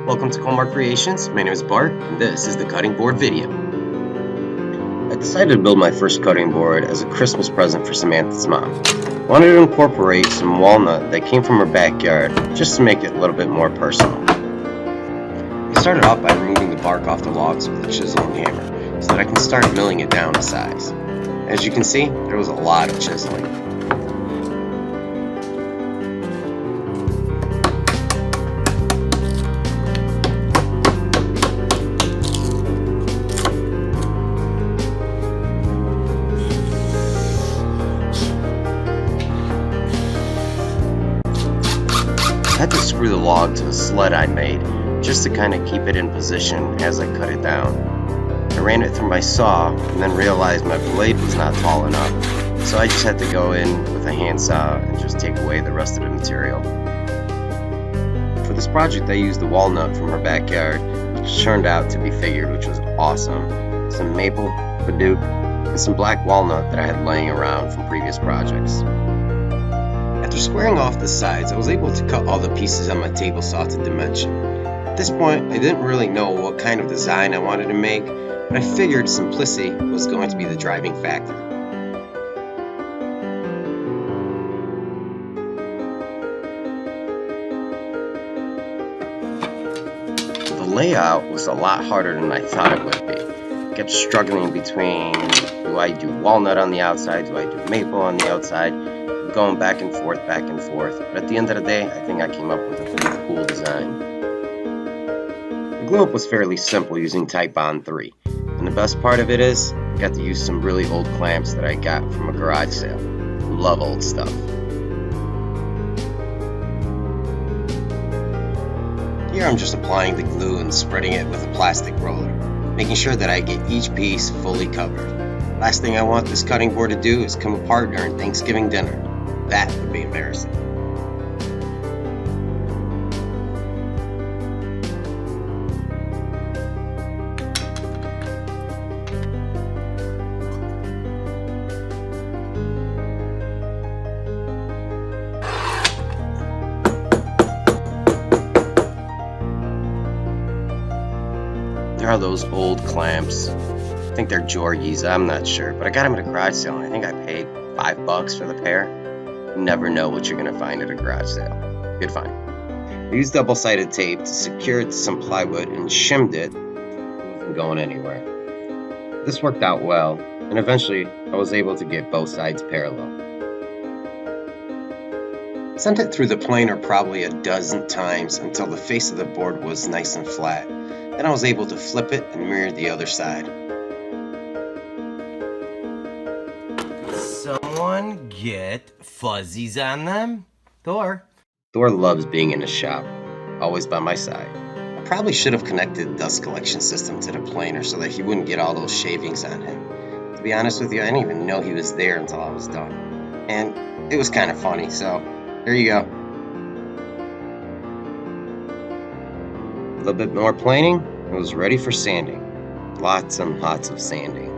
Welcome to Colmar Creations. My name is Bart, and this is the cutting board video. I decided to build my first cutting board as a Christmas present for Samantha's mom. I wanted to incorporate some walnut that came from her backyard, just to make it a little bit more personal. I started off by removing the bark off the logs with a chisel and hammer, so that I can start milling it down to size. As you can see, there was a lot of chiseling. I had to screw the log to the sled I made, just to kind of keep it in position as I cut it down. I ran it through my saw, and then realized my blade was not tall enough, so I just had to go in with a handsaw and just take away the rest of the material. For this project I used the walnut from her backyard, which turned out to be figured, which was awesome. Some maple, badook, and some black walnut that I had laying around from previous projects. After squaring off the sides, I was able to cut all the pieces on my table saw to dimension. At this point, I didn't really know what kind of design I wanted to make, but I figured simplicity was going to be the driving factor. The layout was a lot harder than I thought it would be. I kept struggling between, do I do walnut on the outside, do I do maple on the outside, going back and forth, but at the end of the day, I think I came up with a pretty cool design. The glue up was fairly simple using Type Bond 3, and the best part of it is, I got to use some really old clamps that I got from a garage sale. Love old stuff. Here I'm just applying the glue and spreading it with a plastic roller, making sure that I get each piece fully covered. Last thing I want this cutting board to do is come apart during Thanksgiving dinner. That would be embarrassing. There are those old clamps. I think they're Georgie's, I'm not sure, but I got them at a garage sale and I think I paid $5 for the pair. You never know what you're gonna find at a garage sale. Good find. I used double-sided tape to secure it to some plywood and shimmed it. It wasn't going anywhere. This worked out well, and eventually I was able to get both sides parallel. I sent it through the planer probably a dozen times until the face of the board was nice and flat. Then I was able to flip it and mirror the other side. Someone get fuzzies on them? Thor Loves being in the shop, always by my side. I probably should have connected the dust collection system to the planer so that he wouldn't get all those shavings on him. To be honest with you, I didn't even know he was there until I was done. And it was kind of funny, so there you go. A little bit more planing, and it was ready for sanding. Lots and lots of sanding.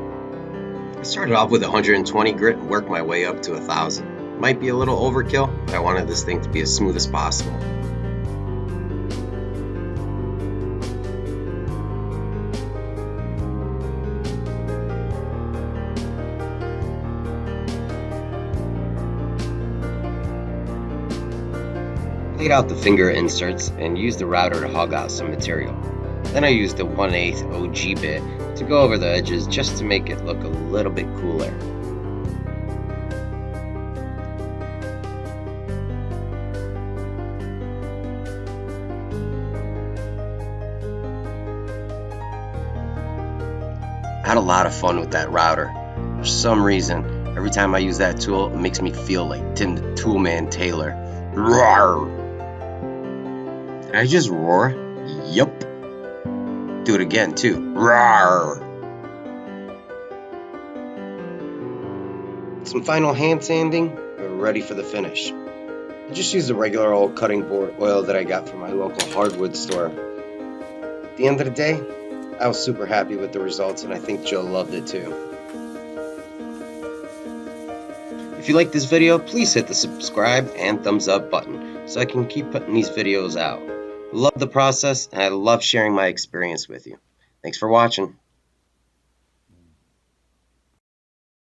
I started off with 120 grit and worked my way up to 1,000. Might be a little overkill, but I wanted this thing to be as smooth as possible. I laid out the finger inserts and used the router to hog out some material. Then I used the 1/8 OG bit to go over the edges just to make it look a little bit cooler. I had a lot of fun with that router. For some reason, every time I use that tool, it makes me feel like Tim the Toolman Taylor. Roar! Did I just roar? Yup. Do it again too. Roar! Some final hand sanding, we're ready for the finish. I just used the regular old cutting board oil that I got from my local hardwood store. At the end of the day, I was super happy with the results, and I think Joe loved it too. If you like this video, please hit the subscribe and thumbs up button so I can keep putting these videos out. Love the process, and I love sharing my experience with you. Thanks for watching.